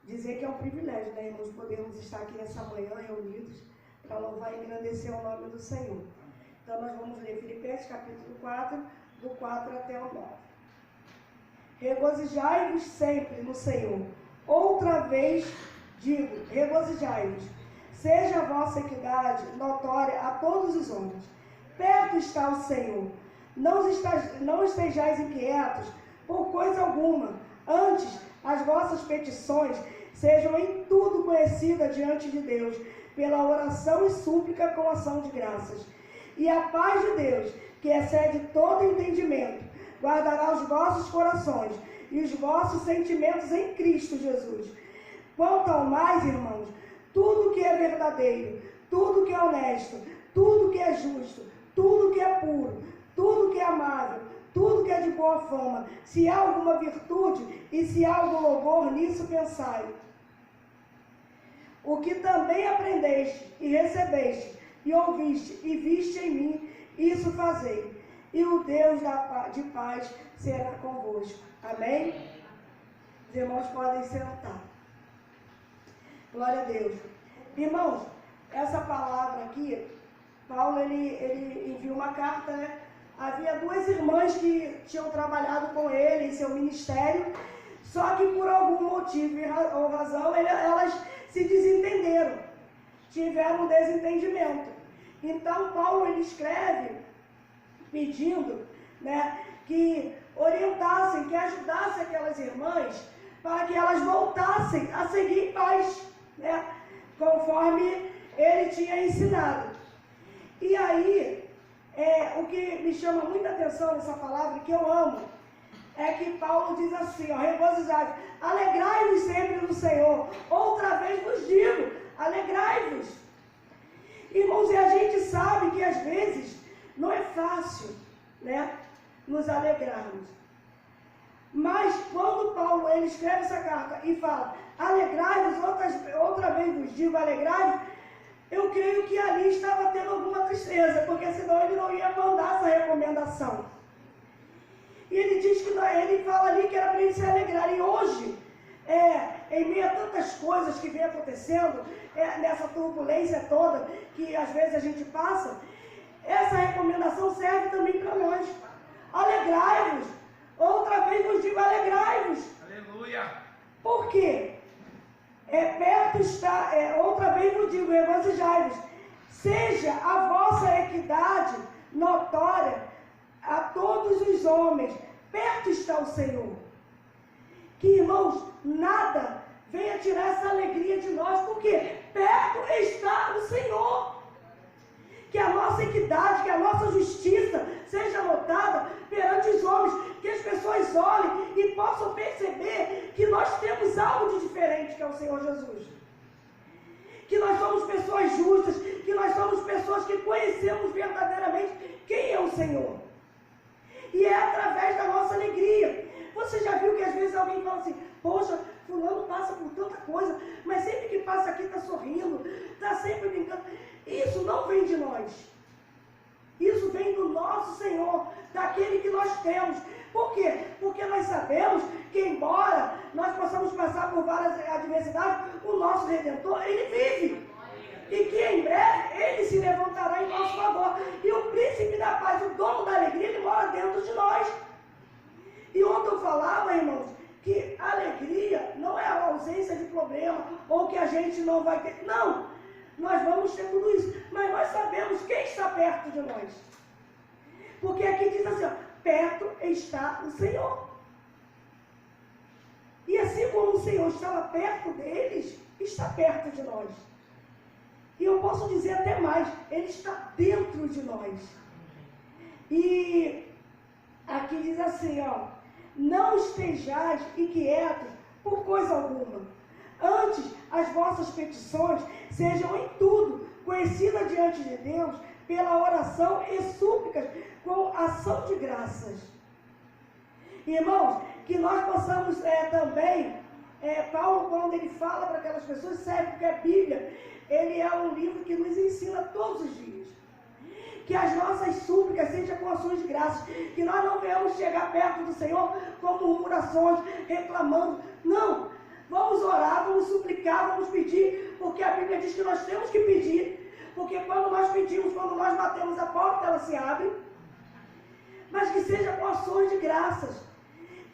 Dizer que é um privilégio, né, irmãos, podermos estar aqui nessa manhã reunidos para louvar e engrandecer o nome do Senhor. Então nós vamos ler Filipenses capítulo 4, do 4 até o 9. Regozijai-vos sempre no Senhor. Outra vez digo, regozijai-vos. Seja a vossa equidade notória a todos os homens. Perto está o Senhor. Não estejais inquietos por coisa alguma. Antes, as vossas petições sejam em tudo conhecidas diante de Deus, pela oração e súplica com ação de graças. E a paz de Deus, que excede todo entendimento, guardará os vossos corações e os vossos sentimentos em Cristo Jesus. Quanto ao mais, irmãos, tudo que é verdadeiro, tudo que é honesto, tudo que é justo, tudo que é puro, tudo que é amável, tudo que é de boa fama, se há alguma virtude e se há algum louvor, nisso pensai. O que também aprendeste e recebeste e ouviste e viste em mim, isso fazei. E o Deus de paz será convosco. Amém? Os irmãos podem sentar. Glória a Deus. Irmãos, essa palavra aqui, Paulo ele enviou uma carta, né? Havia duas irmãs que tinham trabalhado com ele em seu ministério, só que por algum motivo ou razão elas se desentenderam, tiveram um desentendimento. Então Paulo ele escreve pedindo, né, que orientassem, que ajudassem aquelas irmãs para que elas voltassem a seguir em paz, né, conforme ele tinha ensinado. E aí, o que me chama muita atenção nessa palavra, que eu amo, é que Paulo diz assim, ó, regozijai-vos, alegrai-vos sempre no Senhor. Outra vez vos digo, alegrai-vos. Irmãos, e a gente sabe que às vezes não é fácil, né, nos alegrarmos. Mas quando Paulo ele escreve essa carta e fala, alegrai-vos, outra vez vos digo, alegrai-vos, eu creio que ali estava tendo alguma tristeza, porque senão ele não ia mandar essa recomendação. E ele diz que ele fala ali que era para ele se alegrar. E hoje, em meio a tantas coisas que vem acontecendo, nessa turbulência toda que às vezes a gente passa, essa recomendação serve também para nós. Alegrai-vos. Outra vez vos digo, alegrai-vos. Aleluia. Por quê? Perto está, outra vez vos digo, regozijai-vos. Seja a vossa equidade notória a todos os homens. Perto está o Senhor. Que, irmãos, nada venha tirar essa alegria de nós, porque perto está o Senhor. Que a nossa equidade, que a nossa justiça seja notada perante os homens, que as pessoas olhem e possam perceber que nós temos algo de diferente, que é o Senhor Jesus. Que nós somos pessoas justas, que nós somos pessoas que conhecemos verdadeiramente quem é o Senhor. E é através da nossa alegria. Você já viu que às vezes alguém fala assim, poxa, fulano passa por tanta coisa, mas sempre que passa aqui está sorrindo, está sempre brincando. Isso não vem de nós. Isso vem do nosso Senhor, daquele que nós temos. Por quê? Porque nós sabemos que embora nós possamos passar por várias adversidades, o nosso Redentor, ele vive. E que em breve ele se levantará em nosso favor. E o príncipe da paz, o dono da alegria, ele mora dentro de nós. E ontem eu falava, irmãos, que a alegria não é a ausência de problema, ou que a gente não vai ter. Não, nós vamos ter tudo isso. Mas nós sabemos quem está perto de nós. Porque aqui diz assim, ó, perto está o Senhor. E assim como o Senhor estava perto deles, está perto de nós. E eu posso dizer até mais, ele está dentro de nós. E aqui diz assim, ó, não estejais inquietos por coisa alguma. Antes, as vossas petições sejam em tudo conhecidas diante de Deus pela oração e súplicas com ação de graças. Irmãos, que nós possamos também, Paulo, quando ele fala para aquelas pessoas, serve porque a Bíblia, ele é um livro que nos ensina todos os dias. que as nossas súplicas sejam com ações de graças, que nós não venhamos chegar perto do Senhor com murmurações, reclamando. Não, vamos orar, vamos suplicar, vamos pedir, porque a Bíblia diz que nós temos que pedir, porque quando nós pedimos, quando nós batemos a porta, ela se abre, mas que seja com ações de graças,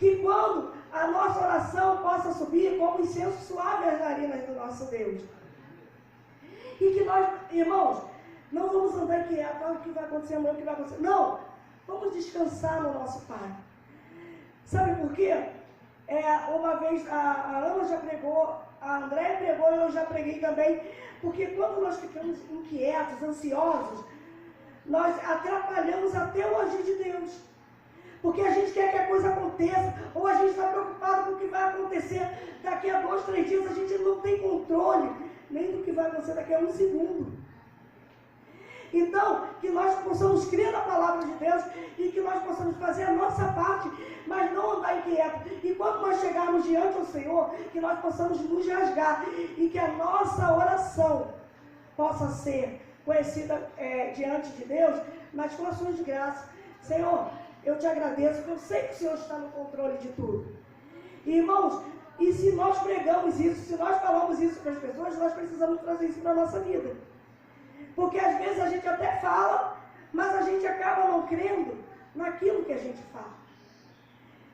que quando a nossa oração possa subir como incenso suave às narinas do nosso Deus. E que nós, irmãos, não vamos andar inquietos, o que vai acontecer amanhã, o que vai acontecer. Não, vamos descansar no nosso Pai. Sabe por quê? Uma vez a Ana já pregou, a Andréia pregou e eu já preguei também, porque quando nós ficamos inquietos, ansiosos, nós atrapalhamos até o agir de Deus. Porque a gente quer que a coisa aconteça, ou a gente está preocupado com o que vai acontecer daqui a 2, 3 dias, a gente não tem controle nem do que vai acontecer daqui a 1 segundo. Então, que nós possamos crer na palavra de Deus e que nós possamos fazer a nossa parte, mas não andar inquieto. E quando nós chegarmos diante do Senhor, que nós possamos nos rasgar e que a nossa oração possa ser conhecida diante de Deus, mas com ações de graça. Senhor, eu te agradeço, porque eu sei que o Senhor está no controle de tudo. Irmãos, e se nós pregamos isso, se nós falamos isso para as pessoas, nós precisamos trazer isso para a nossa vida. Porque às vezes a gente até fala, mas a gente acaba não crendo naquilo que a gente fala.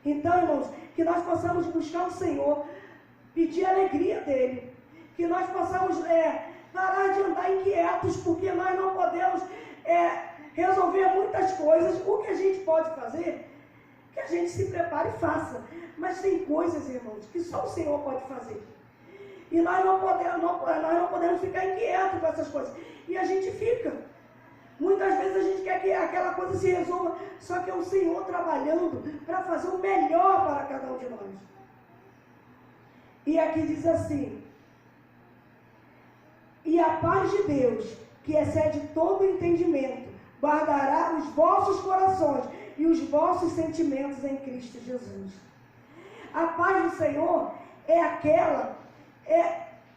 Então, irmãos, que nós possamos buscar o Senhor, pedir a alegria dEle, que nós possamos parar de andar inquietos, porque nós não podemos resolver muitas coisas. O que a gente pode fazer, que a gente se prepare e faça. Mas tem coisas, irmãos, que só o Senhor pode fazer. E nós não podemos ficar inquietos com essas coisas. E a gente fica. Muitas vezes a gente quer que aquela coisa se resolva, só que é o Senhor trabalhando para fazer o melhor para cada um de nós. E aqui diz assim: e a paz de Deus, que excede todo entendimento, guardará os vossos corações e os vossos sentimentos em Cristo Jesus. A paz do Senhor é aquela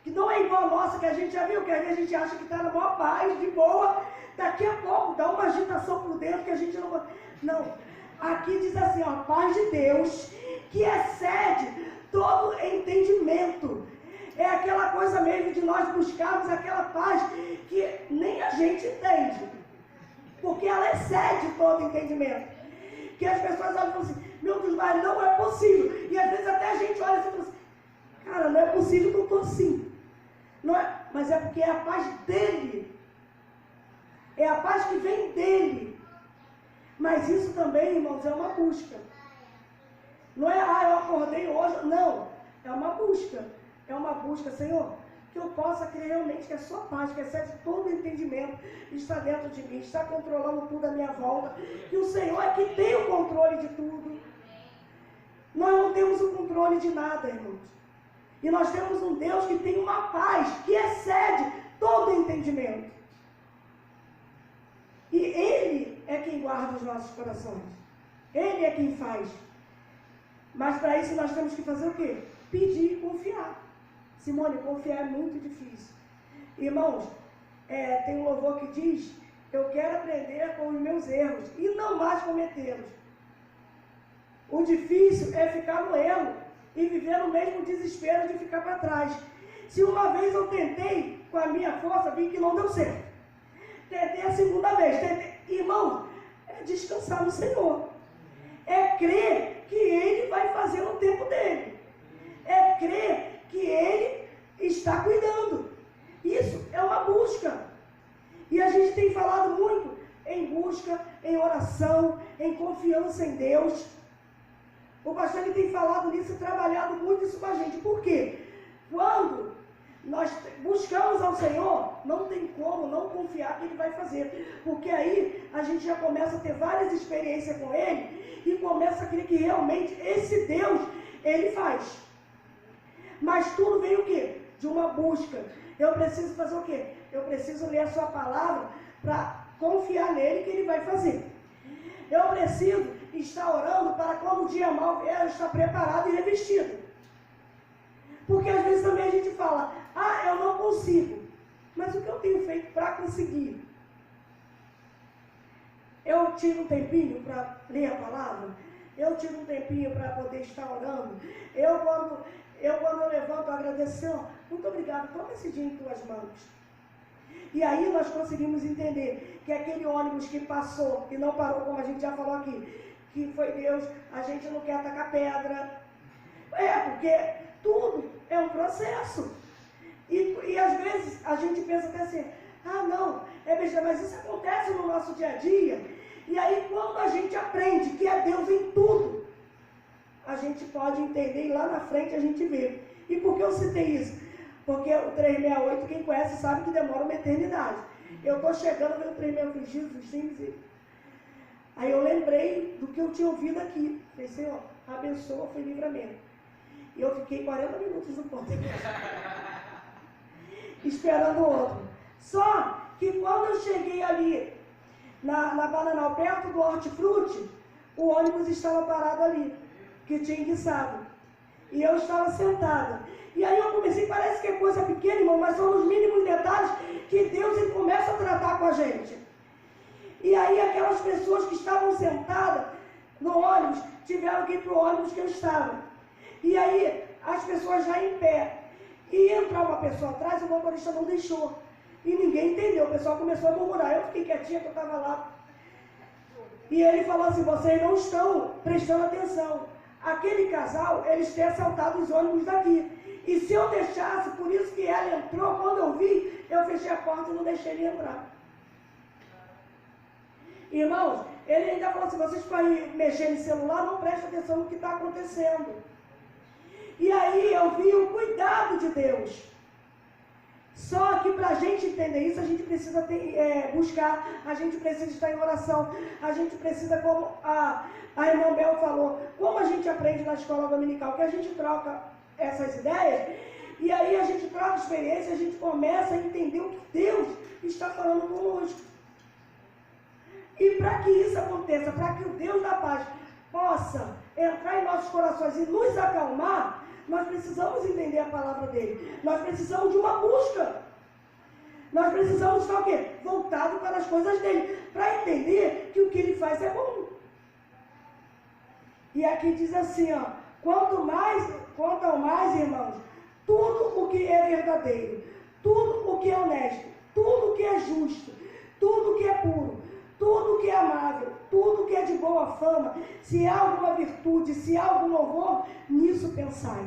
que não é igual a nossa, que a gente já viu, que a gente acha que está na maior paz, de boa, daqui a pouco dá uma agitação por dentro que a gente não... Não, aqui diz assim, ó, a paz de Deus, que excede todo entendimento. É aquela coisa mesmo de nós buscarmos aquela paz que nem a gente entende, porque ela excede todo entendimento. Que as pessoas olham e falam assim, meu Deus, mas não é possível. E às vezes até a gente olha assim e fala assim, cara, não é possível que eu estou assim. Não é, mas é porque é a paz dele. É a paz que vem dele. Mas isso também, irmãos, é uma busca. Não é, eu acordei hoje. Não, é uma busca. É uma busca, Senhor, que eu possa crer realmente que a sua paz, que excede todo o entendimento, está dentro de mim, está controlando tudo à minha volta. Que o Senhor é que tem o controle de tudo. Nós não temos o controle de nada, irmãos. E nós temos um Deus que tem uma paz que excede todo o entendimento. E Ele é quem guarda os nossos corações. Ele é quem faz. Mas para isso nós temos que fazer o quê? Pedir e confiar. Simone, confiar é muito difícil. Irmãos, tem um louvor que diz, eu quero aprender com os meus erros e não mais cometê-los. O difícil é ficar no erro e viver no mesmo desespero de ficar para trás. Se uma vez eu tentei com a minha força, vi que não deu certo. Tentei a segunda vez. Irmão, é descansar no Senhor. É crer que Ele vai fazer no tempo dEle. É crer que Ele está cuidando. Isso é uma busca. E a gente tem falado muito em busca, em oração, em confiança em Deus. O pastor ele tem falado nisso e trabalhado muito isso com a gente. Por quê? Quando nós buscamos ao Senhor, não tem como não confiar que Ele vai fazer. Porque aí a gente já começa a ter várias experiências com Ele e começa a crer que realmente esse Deus, Ele faz. Mas tudo vem o quê? De uma busca. Eu preciso fazer o quê? Eu preciso ler a sua palavra para confiar nele que Ele vai fazer. Eu preciso estar orando para quando o dia mal vier, eu estar preparado e revestido. Porque às vezes também a gente fala, eu não consigo. Mas o que eu tenho feito para conseguir? eu tiro um tempinho para ler a palavra, eu tiro um tempinho para poder estar orando, quando eu levanto agradecendo, muito obrigado, toma esse dia em tuas mãos. E aí nós conseguimos entender que aquele ônibus que passou e não parou, como a gente já falou aqui, que foi Deus, a gente não quer atacar pedra. Porque tudo é um processo. E às vezes a gente pensa até assim, não, besteira, mas isso acontece no nosso dia a dia. E aí quando a gente aprende que é Deus em tudo, a gente pode entender e lá na frente a gente vê. E por que eu citei isso? Porque o 368, quem conhece sabe que demora uma eternidade. Eu estou chegando no 368, Jesus, aí eu lembrei do que eu tinha ouvido aqui. Falei, Senhor, abençoa, foi livramento. E eu fiquei 40 minutos no ponto esperando o outro. Só que quando eu cheguei ali na Bananal, perto do Hortifruti, o ônibus estava parado ali, que tinha enguiçado. E eu estava sentada. E aí eu comecei, parece que é coisa pequena, irmão, mas são os mínimos detalhes que Deus ele começa a tratar com a gente. E aí aquelas pessoas que estavam sentadas no ônibus, tiveram que ir para o ônibus que eu estava. E aí as pessoas já em pé. E entrar uma pessoa atrás, o motorista não deixou. E ninguém entendeu, o pessoal começou a murmurar. Eu fiquei quietinha, que eu estava lá. E ele falou assim, vocês não estão prestando atenção. Aquele casal, eles têm assaltado os ônibus daqui. E se eu deixasse, por isso que ela entrou, quando eu vi, eu fechei a porta e não deixei ele entrar. Irmãos, ele ainda falou assim, vocês para ir mexer no celular, não prestem atenção no que está acontecendo. E aí eu vi o cuidado de Deus. Só que para a gente entender isso, a gente precisa buscar, a gente precisa estar em oração, a gente precisa, como a irmã Bel falou, como a gente aprende na escola dominical, que a gente troca essas ideias, e aí a gente troca experiência, a gente começa a entender o que Deus está falando conosco. E para que isso aconteça, para que o Deus da paz possa entrar em nossos corações e nos acalmar, nós precisamos entender a palavra dele. Nós precisamos de uma busca. Nós precisamos estar o quê? Voltado para as coisas dele, para entender que o que ele faz é bom. E aqui diz assim, quanto ao mais, irmãos, tudo o que é verdadeiro, tudo o que é honesto, tudo o que é justo, tudo o que é puro, tudo que é amável, tudo que é de boa fama, se há alguma virtude, se há algum louvor, nisso pensai.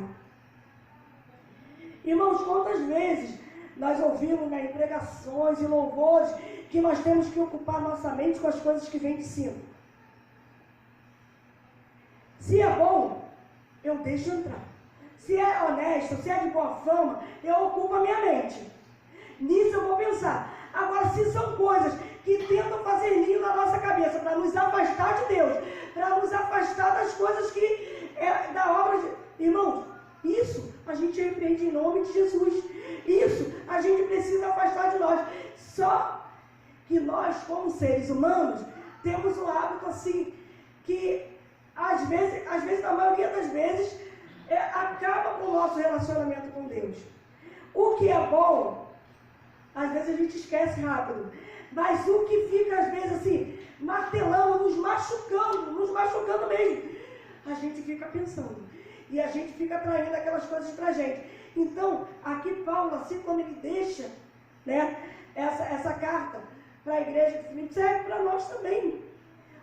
Irmãos, quantas vezes nós ouvimos em pregações e louvores que nós temos que ocupar nossa mente com as coisas que vêm de cima. Se é bom, eu deixo entrar. Se é honesto, se é de boa fama, eu ocupo a minha mente. Nisso eu vou pensar. Agora, se são coisas que tentam fazer ninho na nossa cabeça, para nos afastar de Deus, para nos afastar das coisas que da obra de... Irmãos, isso a gente repreende em nome de Jesus. Isso a gente precisa afastar de nós. Só que nós, como seres humanos, temos um hábito assim, que às vezes, na maioria das vezes, acaba com o nosso relacionamento com Deus. O que é bom, às vezes a gente esquece rápido. Mas o que fica, às vezes, assim, martelando, nos machucando mesmo, a gente fica pensando. E a gente fica traindo aquelas coisas pra gente. Então, aqui Paulo, assim como ele deixa, né, essa carta para a igreja de Filipe, serve para nós também.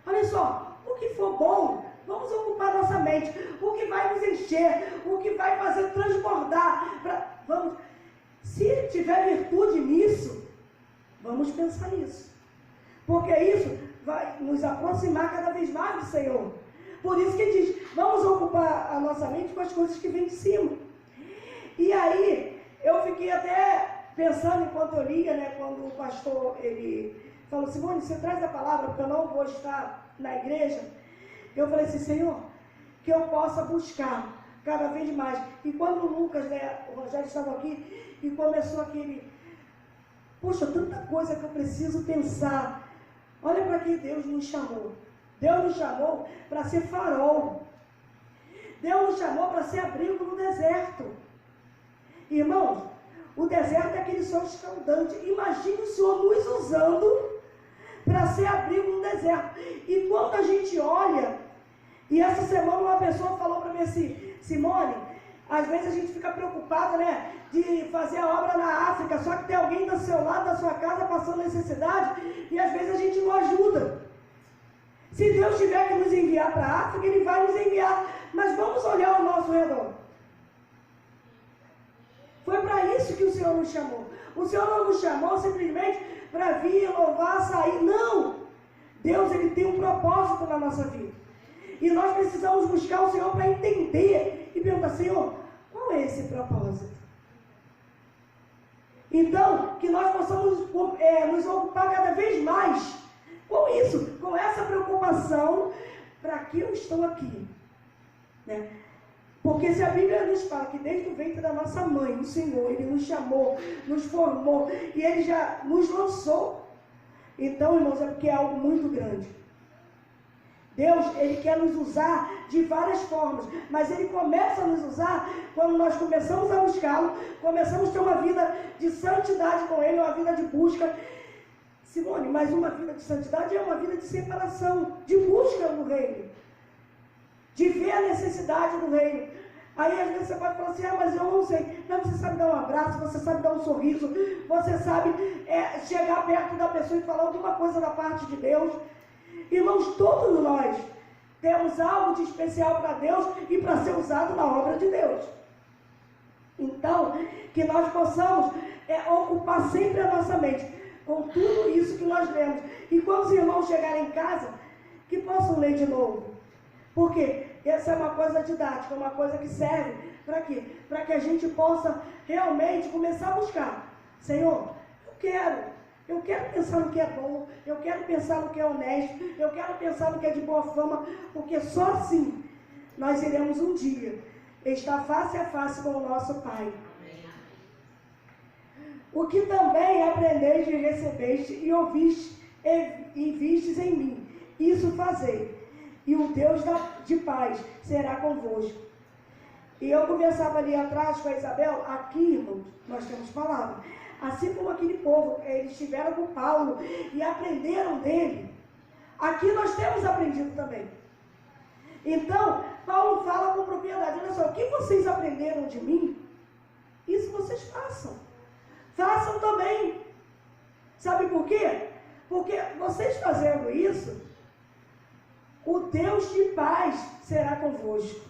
Olha só, o que for bom, vamos ocupar nossa mente. O que vai nos encher, o que vai fazer transbordar. Se tiver virtude nisso, vamos pensar nisso. Porque isso vai nos aproximar cada vez mais do Senhor. Por isso que diz, vamos ocupar a nossa mente com as coisas que vêm de cima. E aí, eu fiquei até pensando enquanto eu lia, né, quando o pastor, ele falou, Simone, você traz a palavra, porque eu não vou estar na igreja. Eu falei assim, Senhor, que eu possa buscar cada vez mais. E quando o Lucas, né, o Rogério estava aqui, e começou aquele... Poxa, tanta coisa que eu preciso pensar. Olha para que Deus nos chamou. Deus nos chamou para ser farol. Deus nos chamou para ser abrigo no deserto. Irmãos, o deserto é aquele sol escaldante. Imagine o Senhor nos usando para ser abrigo no deserto. E quando a gente olha, e essa semana uma pessoa falou para mim assim, Simone, às vezes a gente fica preocupado, né, de fazer a obra na África, só que tem alguém do seu lado, da sua casa, passando necessidade, e às vezes a gente não ajuda. Se Deus tiver que nos enviar para a África, Ele vai nos enviar, mas vamos olhar ao nosso redor. Foi para isso que o Senhor nos chamou. O Senhor não nos chamou simplesmente para vir, louvar, sair. Não! Deus, Ele tem um propósito na nossa vida. E nós precisamos buscar o Senhor para entender e perguntar, Senhor, qual é esse propósito? Então, que nós possamos nos ocupar cada vez mais com isso, com essa preocupação, para que eu estou aqui. Né? Porque se a Bíblia nos fala que desde o ventre da nossa mãe, o Senhor, Ele nos chamou, nos formou, e Ele já nos lançou. Então, irmãos, é porque é algo muito grande. Deus, Ele quer nos usar de várias formas, mas Ele começa a nos usar quando nós começamos a buscá-lo, começamos a ter uma vida de santidade com Ele, uma vida de busca. Simone, mas uma vida de santidade é uma vida de separação, de busca no reino, de ver a necessidade do reino. Aí às vezes você pode falar assim, mas eu não sei. Não, você sabe dar um abraço, você sabe dar um sorriso, você sabe chegar perto da pessoa e falar alguma coisa da parte de Deus. Irmãos, todos nós temos algo de especial para Deus e para ser usado na obra de Deus. Então, que nós possamos ocupar sempre a nossa mente com tudo isso que nós lemos. E quando os irmãos chegarem em casa, que possam ler de novo. Porque essa é uma coisa didática, uma coisa que serve para quê? Para que a gente possa realmente começar a buscar. Senhor, eu quero pensar no que é bom, eu quero pensar no que é honesto, eu quero pensar no que é de boa fama, porque só assim nós iremos um dia estar face a face com o nosso Pai. O que também aprendeis e recebeste e ouvistes e vistes em mim, isso fazei, e o Deus de paz será convosco. E eu conversava ali atrás com a Isabel, aqui, irmãos, nós temos palavra. Assim como aquele povo, eles estiveram com Paulo e aprenderam dele, aqui nós temos aprendido também. Então, Paulo fala com propriedade, olha só, o que vocês aprenderam de mim, isso vocês façam. Façam também. Sabe por quê? Porque vocês fazendo isso, o Deus de paz será convosco.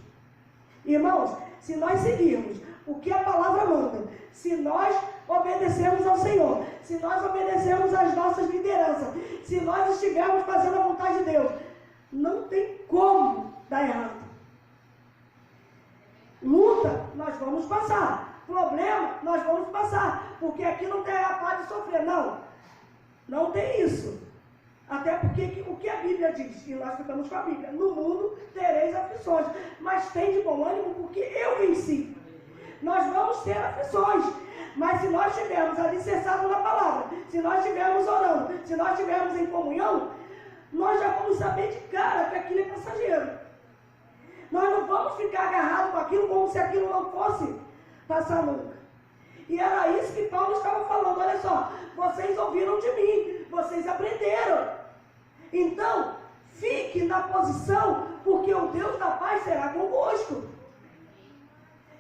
Irmãos, se nós seguirmos o que a palavra manda, se nós obedecermos ao Senhor, se nós obedecermos às nossas lideranças, se nós estivermos fazendo a vontade de Deus, não tem como dar errado. Luta, nós vamos passar. Problema, nós vamos passar. Porque aqui não tem a paz de sofrer. Não. Não tem isso. Até porque o que a Bíblia diz, e nós ficamos com a Bíblia, no mundo tereis aflições, mas tem de bom ânimo porque eu venci. Nós vamos ter aflições, mas se nós estivermos alicerçados na palavra, se nós estivermos orando, se nós estivermos em comunhão, nós já vamos saber de cara que aquilo é passageiro. Nós não vamos ficar agarrados com aquilo como se aquilo não fosse passar nunca. E era isso que Paulo estava falando. Olha só, vocês ouviram de mim, vocês aprenderam. Então, fique na posição, porque o Deus da paz será convosco.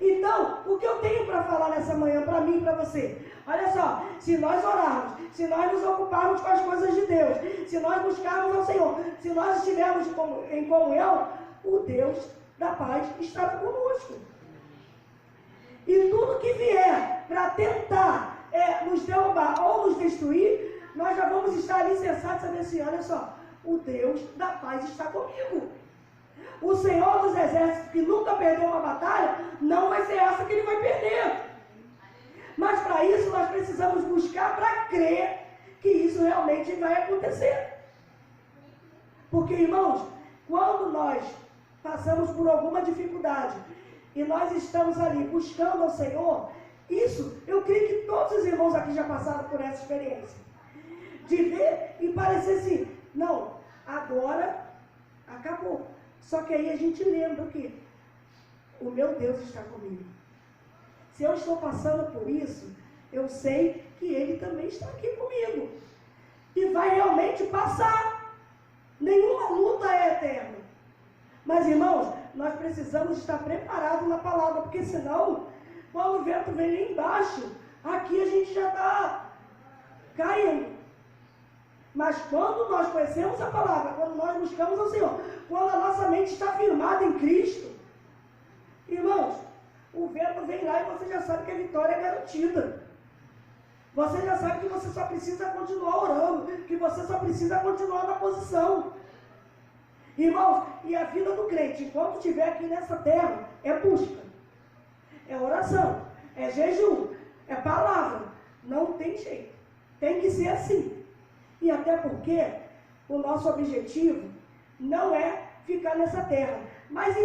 Então, o que eu tenho para falar nessa manhã, para mim e para você? Olha só, se nós orarmos, se nós nos ocuparmos com as coisas de Deus, se nós buscarmos ao Senhor, se nós estivermos em comunhão, o Deus da paz estará conosco. E tudo que vier para tentar nos derrubar ou nos destruir, nós já vamos estar ali sensatos a ver assim, olha só, o Deus da paz está comigo. O Senhor dos Exércitos, que nunca perdeu uma batalha, não vai ser essa que Ele vai perder. Mas para isso nós precisamos buscar para crer que isso realmente vai acontecer. Porque, irmãos, quando nós passamos por alguma dificuldade e nós estamos ali buscando ao Senhor, isso, eu creio que todos os irmãos aqui já passaram por essa experiência. De ver e parecer assim, não, agora acabou. Só que aí a gente lembra que o meu Deus está comigo. Se eu estou passando por isso, eu sei que Ele também está aqui comigo. e vai realmente passar. Nenhuma luta é eterna. Mas, irmãos, nós precisamos estar preparados na palavra, porque senão, quando o vento vem lá embaixo, aqui a gente já está caindo. Mas quando nós conhecemos a palavra, quando nós buscamos o Senhor, quando a nossa mente está firmada em Cristo, irmãos, o vento vem lá e você já sabe que a vitória é garantida. Você já sabe que você só precisa continuar orando, que você só precisa continuar na posição. Irmãos, e a vida do crente, enquanto estiver aqui nessa terra, é busca, é oração, é jejum, é palavra. Não tem jeito. Tem que ser assim. E até porque o nosso objetivo não é ficar nessa terra, mas